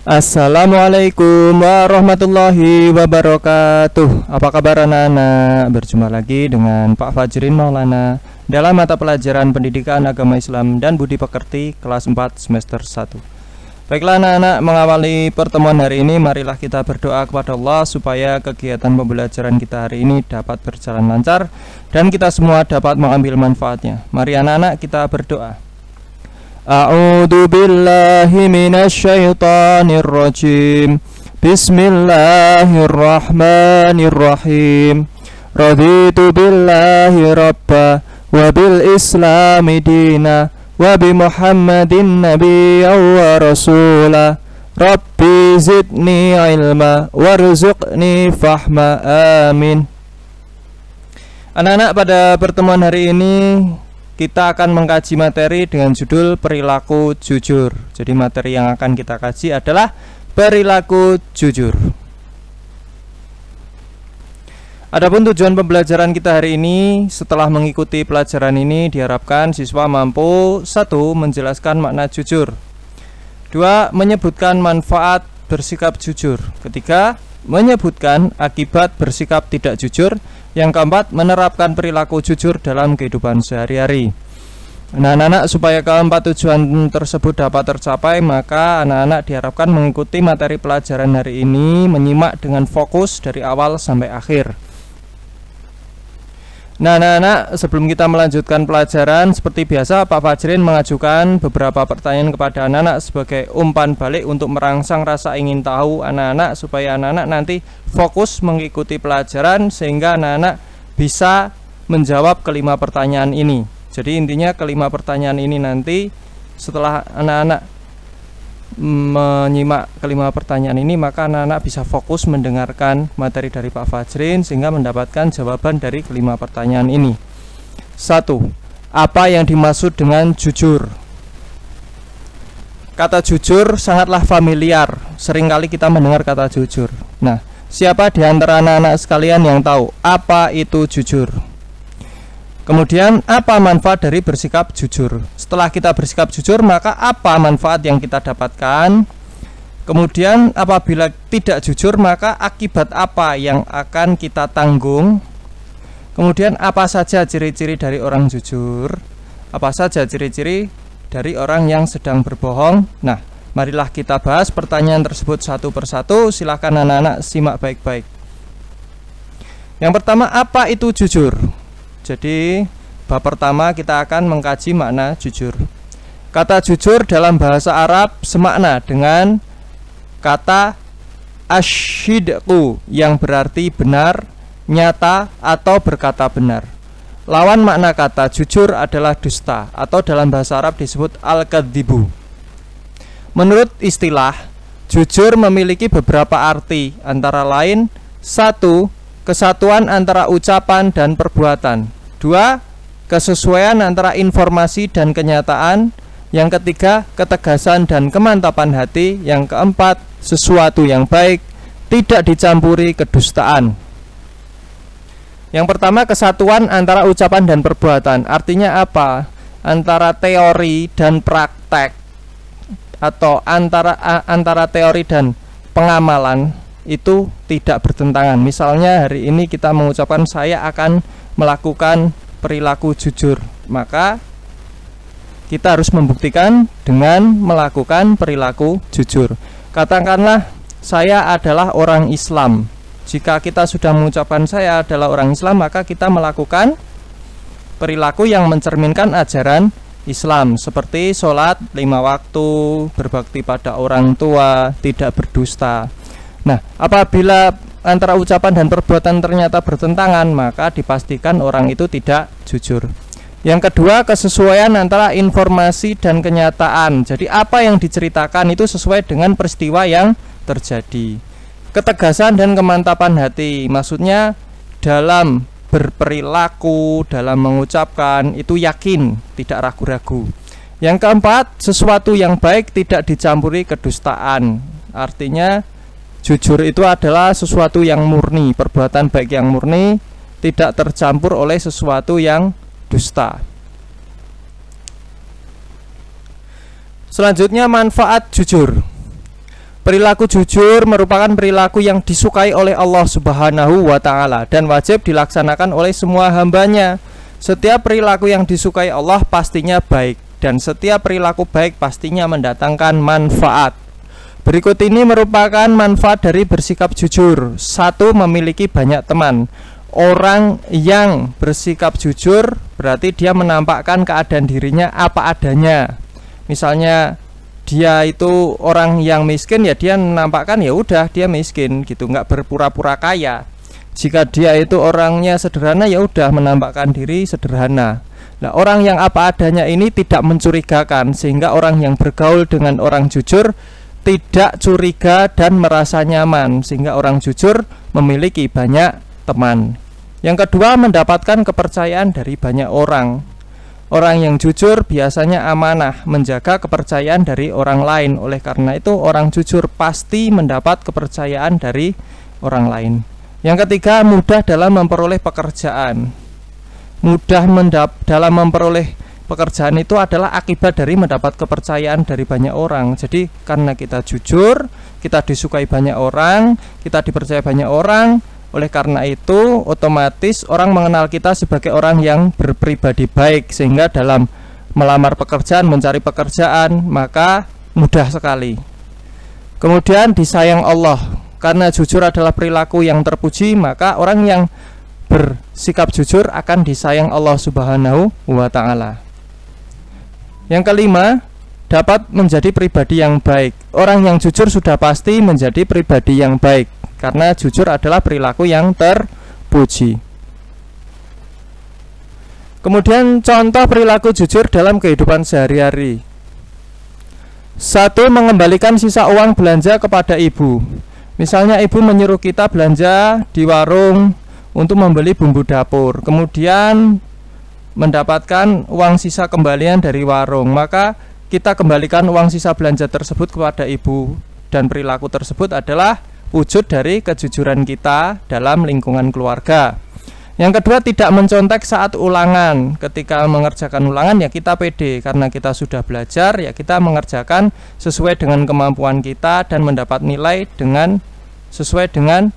Assalamualaikum warahmatullahi wabarakatuh. Apa kabar anak-anak? Berjumpa lagi dengan Pak Fajrin Maulana dalam mata pelajaran Pendidikan Agama Islam dan Budi Pekerti kelas 4 semester 1. Baiklah anak-anak, mengawali pertemuan hari ini marilah kita berdoa kepada Allah supaya kegiatan pembelajaran kita hari ini dapat berjalan lancar dan kita semua dapat mengambil manfaatnya. Mari anak-anak kita berdoa. A'udzu billahi minasyaitonir rajim. Bismillahirrahmanirrahim. Raditu billahi rabba wa bil islami dina wa bi Muhammadin nabiyyan wa rasula. Rabbi zidni ilma warzuqni fahma. Amin. Anak-anak, pada pertemuan hari ini kita akan mengkaji materi dengan judul perilaku jujur. Jadi materi yang akan kita kaji adalah perilaku jujur. Adapun tujuan pembelajaran kita hari ini, setelah mengikuti pelajaran ini diharapkan siswa mampu 1. Menjelaskan makna jujur, 2. Menyebutkan manfaat bersikap jujur, 3. Menyebutkan akibat bersikap tidak jujur, yang keempat menerapkan perilaku jujur dalam kehidupan sehari-hari. Nah anak-anak, supaya keempat tujuan tersebut dapat tercapai, maka anak-anak diharapkan mengikuti materi pelajaran hari ini, menyimak dengan fokus dari awal sampai akhir. Nah anak-anak, sebelum kita melanjutkan pelajaran, seperti biasa Pak Fajrin mengajukan beberapa pertanyaan kepada anak-anak sebagai umpan balik untuk merangsang rasa ingin tahu anak-anak, supaya anak-anak nanti fokus mengikuti pelajaran sehingga anak-anak bisa menjawab kelima pertanyaan ini. Jadi intinya kelima pertanyaan ini nanti setelah anak-anak menyimak kelima pertanyaan ini, maka anak-anak bisa fokus mendengarkan materi dari Pak Fajrin sehingga mendapatkan jawaban dari kelima pertanyaan ini. 1. Apa yang dimaksud dengan jujur? Kata jujur sangatlah familiar, seringkali kita mendengar kata jujur. Nah, siapa di antara anak-anak sekalian yang tahu apa itu jujur? Kemudian, apa manfaat dari bersikap jujur? Setelah kita bersikap jujur, maka apa manfaat yang kita dapatkan? Kemudian, apabila tidak jujur, maka akibat apa yang akan kita tanggung? Kemudian, apa saja ciri-ciri dari orang jujur? Apa saja ciri-ciri dari orang yang sedang berbohong? Nah, marilah kita bahas pertanyaan tersebut satu persatu. Silakan anak-anak simak baik-baik. Yang pertama, apa itu jujur? Jadi bab pertama kita akan mengkaji makna jujur. Kata jujur dalam bahasa Arab semakna dengan kata asyidqu yang berarti benar, nyata, atau berkata benar. Lawan makna kata jujur adalah dusta, atau dalam bahasa Arab disebut al-kadzibu. Menurut istilah, jujur memiliki beberapa arti, antara lain 1. Kesatuan antara ucapan dan perbuatan. 2. Kesesuaian antara informasi dan kenyataan. Yang ketiga, ketegasan dan kemantapan hati. Yang keempat, sesuatu yang baik, tidak dicampuri kedustaan. Yang pertama, kesatuan antara ucapan dan perbuatan. Artinya apa? Antara teori dan praktek, atau antara teori dan pengamalan itu tidak bertentangan. Misalnya hari ini kita mengucapkan saya akan melakukan perilaku jujur, maka kita harus membuktikan dengan melakukan perilaku jujur. Katakanlah saya adalah orang Islam. Jika kita sudah mengucapkan saya adalah orang Islam, maka kita melakukan perilaku yang mencerminkan ajaran Islam, seperti sholat 5 waktu, berbakti pada orang tua, tidak berdusta. Nah, apabila antara ucapan dan perbuatan ternyata bertentangan, maka dipastikan orang itu tidak jujur. Yang kedua, kesesuaian antara informasi dan kenyataan. Jadi apa yang diceritakan itu sesuai dengan peristiwa yang terjadi. Ketegasan dan kemantapan hati, maksudnya dalam berperilaku, dalam mengucapkan itu yakin, tidak ragu-ragu. Yang keempat, sesuatu yang baik tidak dicampuri kedustaan. Artinya jujur itu adalah sesuatu yang murni, perbuatan baik yang murni, tidak tercampur oleh sesuatu yang dusta. Selanjutnya, manfaat jujur. Perilaku jujur merupakan perilaku yang disukai oleh Allah Subhanahu wa Ta'ala dan wajib dilaksanakan oleh semua hambanya. Setiap perilaku yang disukai Allah pastinya baik, dan setiap perilaku baik pastinya mendatangkan manfaat. Berikut ini merupakan manfaat dari bersikap jujur. 1. Memiliki banyak teman. Orang yang bersikap jujur berarti dia menampakkan keadaan dirinya apa adanya. Misalnya dia itu orang yang miskin, ya dia menampakkan ya udah dia miskin gitu, nggak berpura-pura kaya. Jika dia itu orangnya sederhana, ya udah menampakkan diri sederhana. Nah, orang yang apa adanya ini tidak mencurigakan, sehingga orang yang bergaul dengan orang jujur tidak curiga dan merasa nyaman, sehingga orang jujur memiliki banyak teman. Yang kedua, mendapatkan kepercayaan dari banyak orang. Orang yang jujur biasanya amanah, menjaga kepercayaan dari orang lain. Oleh karena itu, orang jujur pasti mendapat kepercayaan dari orang lain. Yang ketiga, mudah dalam memperoleh pekerjaan. Dalam memperoleh pekerjaan itu adalah akibat dari mendapat kepercayaan dari banyak orang. Jadi karena kita jujur, kita disukai banyak orang, kita dipercaya banyak orang. Oleh karena itu, otomatis orang mengenal kita sebagai orang yang berpribadi baik, sehingga dalam melamar pekerjaan, mencari pekerjaan, maka mudah sekali. Kemudian disayang Allah. Karena jujur adalah perilaku yang terpuji, maka orang yang bersikap jujur akan disayang Allah Subhanahu wa Ta'ala. Yang kelima, dapat menjadi pribadi yang baik. Orang yang jujur sudah pasti menjadi pribadi yang baik, karena jujur adalah perilaku yang terpuji. Kemudian contoh perilaku jujur dalam kehidupan sehari-hari. 1. Mengembalikan sisa uang belanja kepada ibu. Misalnya ibu menyuruh kita belanja di warung untuk membeli bumbu dapur, kemudian mendapatkan uang sisa kembalian dari warung, maka kita kembalikan uang sisa belanja tersebut kepada ibu, dan perilaku tersebut adalah wujud dari kejujuran kita dalam lingkungan keluarga. Yang kedua, tidak mencontek saat ulangan. Ketika mengerjakan ulangan, ya kita pede karena kita sudah belajar, ya kita mengerjakan sesuai dengan kemampuan kita dan mendapat nilai sesuai dengan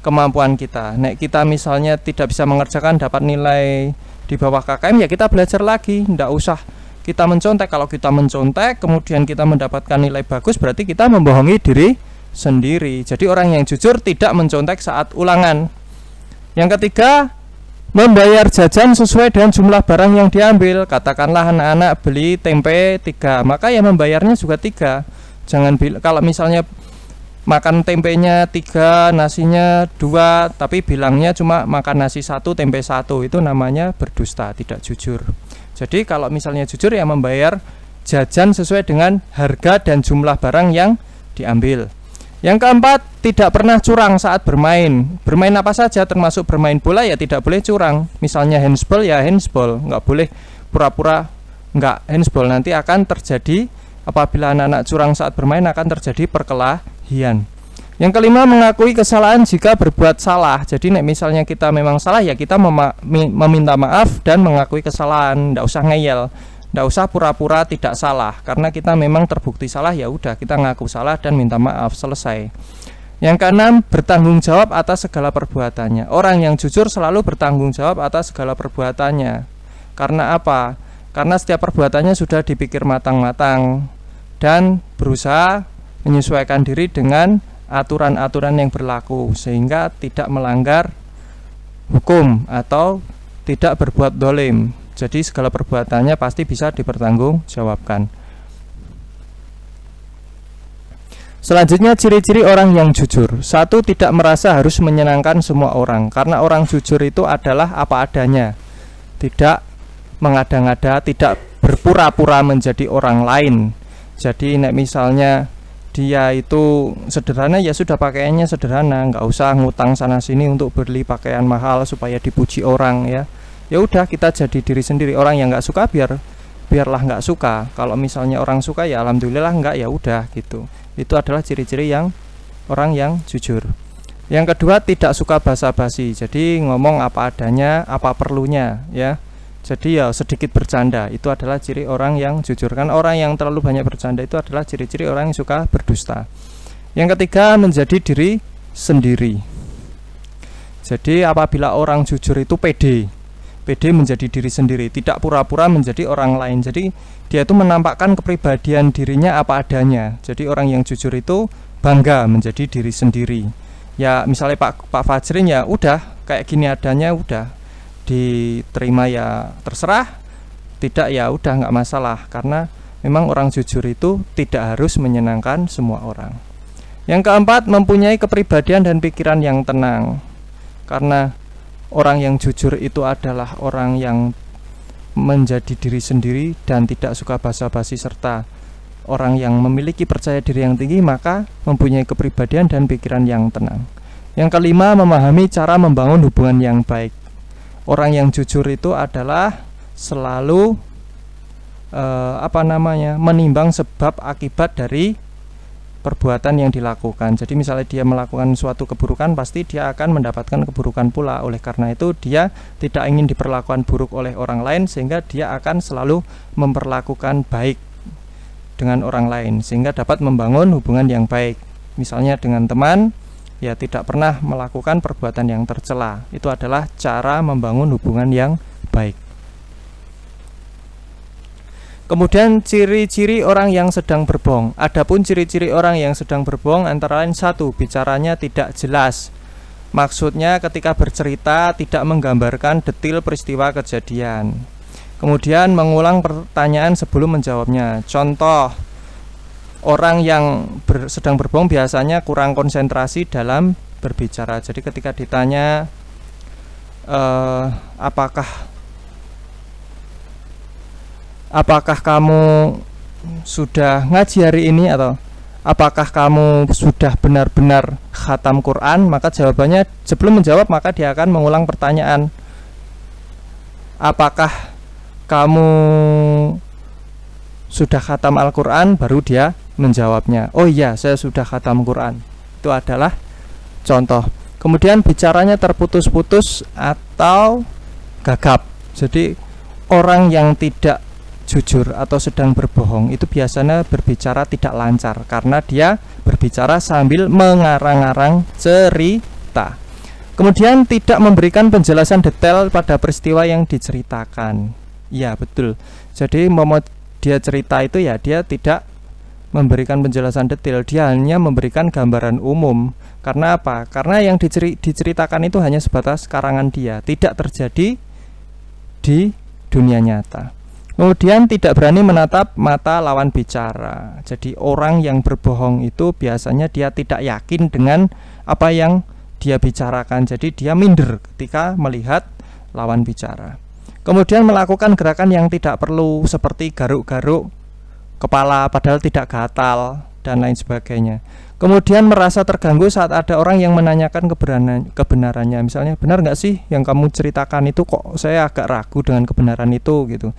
kemampuan kita. Nek kita misalnya tidak bisa mengerjakan, dapat nilai di bawah KKM, ya kita belajar lagi, tidak usah kita mencontek. Kalau kita mencontek kemudian kita mendapatkan nilai bagus, berarti kita membohongi diri sendiri. Jadi orang yang jujur tidak mencontek saat ulangan. Yang ketiga, membayar jajan sesuai dengan jumlah barang yang diambil. Katakanlah anak-anak beli tempe 3, maka ya membayarnya juga 3. Jangan kalau misalnya makan tempenya 3, nasinya 2, tapi bilangnya cuma makan nasi 1, tempe 1, itu namanya berdusta, tidak jujur. Jadi kalau misalnya jujur, ya membayar jajan sesuai dengan harga dan jumlah barang yang diambil. Yang keempat, tidak pernah curang saat bermain. Bermain apa saja, termasuk bermain bola, ya tidak boleh curang. Misalnya handsball, ya handsball, nggak boleh pura-pura nggak handsball. Nanti akan terjadi, apabila anak-anak curang saat bermain, akan terjadi perkelahian. Yang kelima, mengakui kesalahan jika berbuat salah. Jadi misalnya kita memang salah, ya kita meminta maaf dan mengakui kesalahan. Nggak usah ngeyel, nggak usah pura-pura tidak salah. Karena kita memang terbukti salah, ya udah kita ngaku salah dan minta maaf, selesai. Yang keenam, bertanggung jawab atas segala perbuatannya. Orang yang jujur selalu bertanggung jawab atas segala perbuatannya. Karena apa? Karena setiap perbuatannya sudah dipikir matang-matang dan berusaha menyesuaikan diri dengan aturan-aturan yang berlaku, sehingga tidak melanggar hukum atau tidak berbuat dolim. Jadi segala perbuatannya pasti bisa dipertanggungjawabkan. Selanjutnya, ciri-ciri orang yang jujur. 1. Tidak merasa harus menyenangkan semua orang, karena orang jujur itu adalah apa adanya, tidak mengada-ngada, tidak berpura-pura menjadi orang lain. Jadi misalnya dia itu sederhana, ya sudah pakaiannya sederhana, nggak usah ngutang sana sini untuk beli pakaian mahal supaya dipuji orang, ya. Ya udah, kita jadi diri sendiri. Orang yang nggak suka biarlah nggak suka. Kalau misalnya orang suka, ya alhamdulillah, nggak ya udah gitu. Itu adalah ciri-ciri yang orang yang jujur. Yang kedua, tidak suka basa-basi. Jadi ngomong apa adanya, apa perlunya, ya. Jadi ya sedikit bercanda. Itu adalah ciri orang yang jujur. Kan orang yang terlalu banyak bercanda itu adalah ciri-ciri orang yang suka berdusta. Yang ketiga, menjadi diri sendiri. Jadi apabila orang jujur itu pede menjadi diri sendiri, tidak pura-pura menjadi orang lain. Jadi dia itu menampakkan kepribadian dirinya apa adanya. Jadi orang yang jujur itu bangga menjadi diri sendiri. Ya misalnya Pak Fajrin, ya udah kayak gini adanya, udah diterima, ya terserah, tidak ya udah nggak masalah, karena memang orang jujur itu tidak harus menyenangkan semua orang. Yang keempat, mempunyai kepribadian dan pikiran yang tenang. Karena orang yang jujur itu adalah orang yang menjadi diri sendiri dan tidak suka basa-basi, serta orang yang memiliki percaya diri yang tinggi, maka mempunyai kepribadian dan pikiran yang tenang. Yang kelima, memahami cara membangun hubungan yang baik. Orang yang jujur itu adalah selalu menimbang sebab akibat dari perbuatan yang dilakukan. Jadi misalnya dia melakukan suatu keburukan, pasti dia akan mendapatkan keburukan pula. Oleh karena itu dia tidak ingin diperlakukan buruk oleh orang lain, sehingga dia akan selalu memperlakukan baik dengan orang lain, sehingga dapat membangun hubungan yang baik. Misalnya dengan teman, ya tidak pernah melakukan perbuatan yang tercela. Itu adalah cara membangun hubungan yang baik. Kemudian ciri-ciri orang yang sedang berbohong. Adapun ciri-ciri orang yang sedang berbohong antara lain: 1. Bicaranya tidak jelas. Maksudnya ketika bercerita tidak menggambarkan detail peristiwa kejadian. Kemudian mengulang pertanyaan sebelum menjawabnya. Contoh, orang yang sedang berbohong biasanya kurang konsentrasi dalam berbicara. Jadi ketika ditanya apakah kamu sudah ngaji hari ini, atau apakah kamu sudah benar-benar khatam Quran, maka jawabannya sebelum menjawab maka dia akan mengulang pertanyaan, apakah kamu sudah khatam Al-Quran, baru dia menjawabnya, oh iya saya sudah khatam Quran. Itu adalah contoh. Kemudian bicaranya terputus-putus atau gagap. Jadi orang yang tidak jujur atau sedang berbohong itu biasanya berbicara tidak lancar, karena dia berbicara sambil mengarang-arang cerita. Kemudian tidak memberikan penjelasan detail pada peristiwa yang diceritakan. Ya betul. Jadi mau dia cerita itu ya dia tidak memberikan penjelasan detail, dia hanya memberikan gambaran umum. Karena apa? Karena yang diceritakan itu hanya sebatas karangan dia, tidak terjadi di dunia nyata. Kemudian tidak berani menatap mata lawan bicara. Jadi orang yang berbohong itu biasanya dia tidak yakin dengan apa yang dia bicarakan. Jadi dia minder ketika melihat lawan bicara. Kemudian melakukan gerakan yang tidak perlu, seperti garuk-garuk kepala padahal tidak gatal dan lain sebagainya. Kemudian merasa terganggu saat ada orang yang menanyakan kebenarannya. Misalnya, benar nggak sih yang kamu ceritakan itu, kok saya agak ragu dengan kebenaran itu gitu.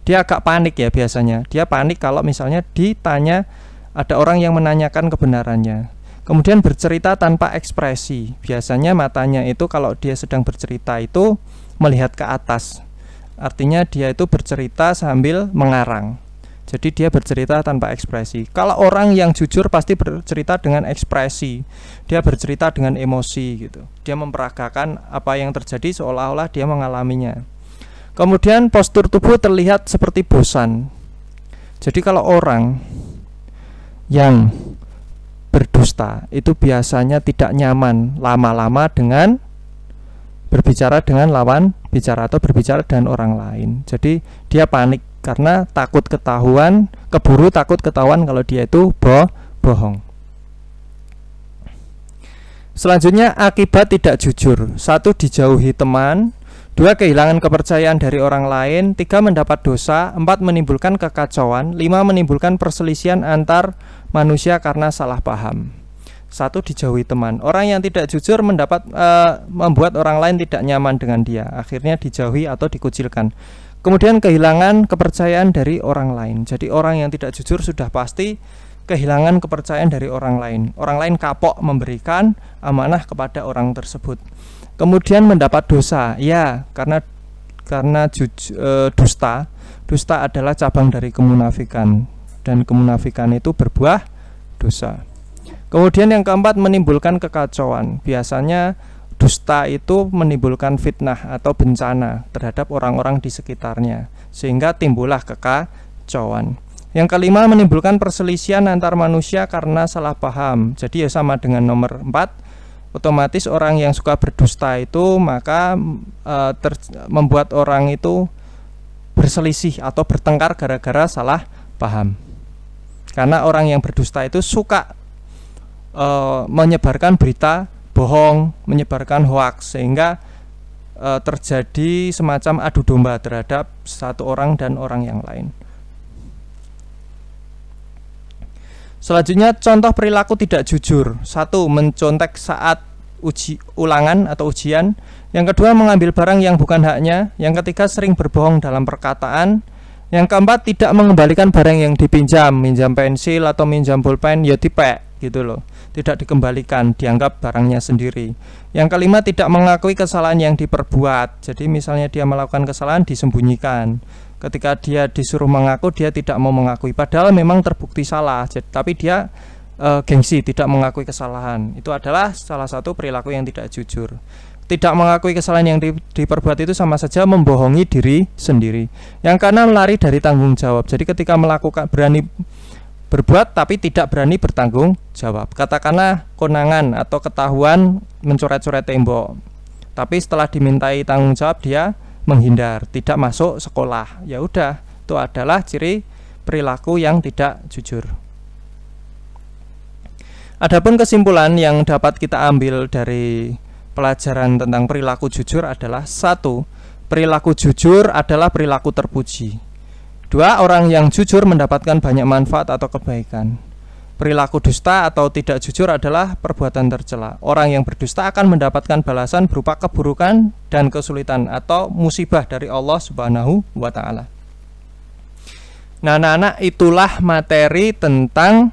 Dia agak panik ya biasanya. Dia panik kalau misalnya ditanya, ada orang yang menanyakan kebenarannya. Kemudian bercerita tanpa ekspresi. Biasanya matanya itu kalau dia sedang bercerita itu melihat ke atas. Artinya dia itu bercerita sambil mengarang. Jadi dia bercerita tanpa ekspresi. Kalau orang yang jujur pasti bercerita dengan ekspresi. Dia bercerita dengan emosi gitu. Dia memperagakan apa yang terjadi seolah-olah dia mengalaminya. Kemudian postur tubuh terlihat seperti bosan. Jadi kalau orang yang berdusta itu biasanya tidak nyaman lama-lama dengan berbicara dengan lawan bicara atau berbicara dengan orang lain. Jadi dia panik karena takut ketahuan, keburu takut ketahuan kalau dia itu bohong. Selanjutnya, akibat tidak jujur. 1. Dijauhi teman. 2. Kehilangan kepercayaan dari orang lain. 3. Mendapat dosa. 4. Menimbulkan kekacauan. 5. Menimbulkan perselisihan antar manusia karena salah paham. 1. Dijauhi teman. Orang yang tidak jujur membuat orang lain tidak nyaman dengan dia. Akhirnya dijauhi atau dikucilkan. Kemudian kehilangan kepercayaan dari orang lain. Jadi orang yang tidak jujur sudah pasti kehilangan kepercayaan dari orang lain. Orang lain kapok memberikan amanah kepada orang tersebut. Kemudian mendapat dosa, ya karena dusta adalah cabang dari kemunafikan, dan kemunafikan itu berbuah dosa. Kemudian yang keempat, menimbulkan kekacauan. Biasanya dusta itu menimbulkan fitnah atau bencana terhadap orang-orang di sekitarnya, sehingga timbullah kekacauan. Yang kelima, menimbulkan perselisihan antar manusia karena salah paham. Jadi ya sama dengan nomor 4, otomatis orang yang suka berdusta itu maka membuat orang itu berselisih atau bertengkar gara-gara salah paham. Karena orang yang berdusta itu suka menyebarkan berita bohong, menyebarkan hoaks, sehingga terjadi semacam adu domba terhadap satu orang dan orang yang lain. Selanjutnya, contoh perilaku tidak jujur. 1. Mencontek saat ulangan atau ujian. Yang kedua, mengambil barang yang bukan haknya. Yang ketiga, sering berbohong dalam perkataan. Yang keempat, tidak mengembalikan barang yang dipinjam, minjam pensil atau minjam pulpen, ya dipek gitu loh. Tidak dikembalikan, dianggap barangnya sendiri. Yang kelima, tidak mengakui kesalahan yang diperbuat. Jadi misalnya dia melakukan kesalahan, disembunyikan. Ketika dia disuruh mengaku, dia tidak mau mengakui, padahal memang terbukti salah, tapi dia gengsi, tidak mengakui kesalahan. Itu adalah salah satu perilaku yang tidak jujur. Tidak mengakui kesalahan yang diperbuat itu sama saja membohongi diri sendiri. Yang keenam, lari dari tanggung jawab. Jadi ketika melakukan, berani berbuat tapi tidak berani bertanggung jawab. Katakanlah konangan atau ketahuan mencoret-coret tembok, tapi setelah dimintai tanggung jawab dia menghindar, tidak masuk sekolah. Ya udah, itu adalah ciri perilaku yang tidak jujur. Adapun kesimpulan yang dapat kita ambil dari pelajaran tentang perilaku jujur adalah: 1. Perilaku jujur adalah perilaku terpuji. 2. Orang yang jujur mendapatkan banyak manfaat atau kebaikan. Perilaku dusta atau tidak jujur adalah perbuatan tercela. Orang yang berdusta akan mendapatkan balasan berupa keburukan dan kesulitan atau musibah dari Allah Subhanahu wa Ta'ala. Nah, anak-anak, itulah materi tentang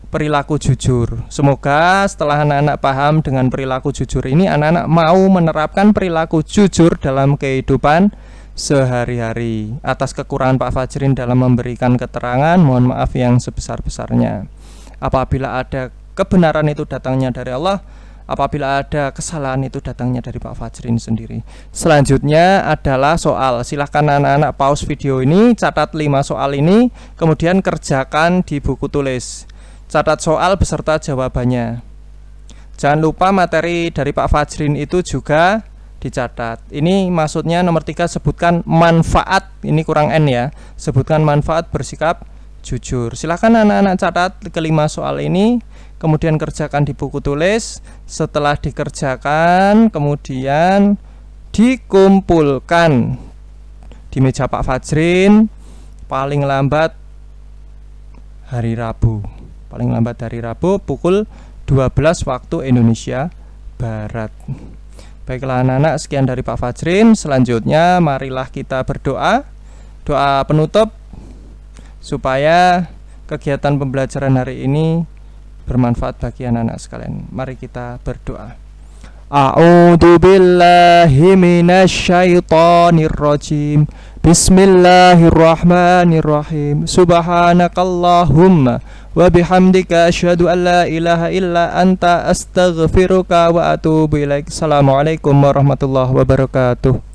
perilaku jujur. Semoga setelah anak-anak paham dengan perilaku jujur ini, anak-anak mau menerapkan perilaku jujur dalam kehidupan sehari-hari. Atas kekurangan Pak Fajrin dalam memberikan keterangan, mohon maaf yang sebesar-besarnya. Apabila ada kebenaran itu datangnya dari Allah, apabila ada kesalahan itu datangnya dari Pak Fajrin sendiri. Selanjutnya adalah soal. Silahkan anak-anak pause video ini, catat 5 soal ini, kemudian kerjakan di buku tulis. Catat soal beserta jawabannya. Jangan lupa materi dari Pak Fajrin itu juga dicatat. Ini maksudnya nomor 3, sebutkan manfaat. Ini kurang N ya. Sebutkan manfaat bersikap jujur. Silahkan anak-anak catat ke-5 soal ini, kemudian kerjakan di buku tulis. Setelah dikerjakan, kemudian dikumpulkan di meja Pak Fajrin paling lambat hari Rabu. Paling lambat hari Rabu pukul 12 waktu Indonesia Barat. Baiklah anak-anak, sekian dari Pak Fajrin. Selanjutnya marilah kita berdoa. Doa penutup supaya kegiatan pembelajaran hari ini bermanfaat bagi anak-anak sekalian. Mari kita berdoa. A'udzu billahi minasyaitonir rajim. Bismillahirrahmanirrahim. Subhanakallahumma wa bihamdika asyhadu an la ilaha illa anta astaghfiruka wa atubu ilaik. Assalamualaikum warahmatullahi wabarakatuh.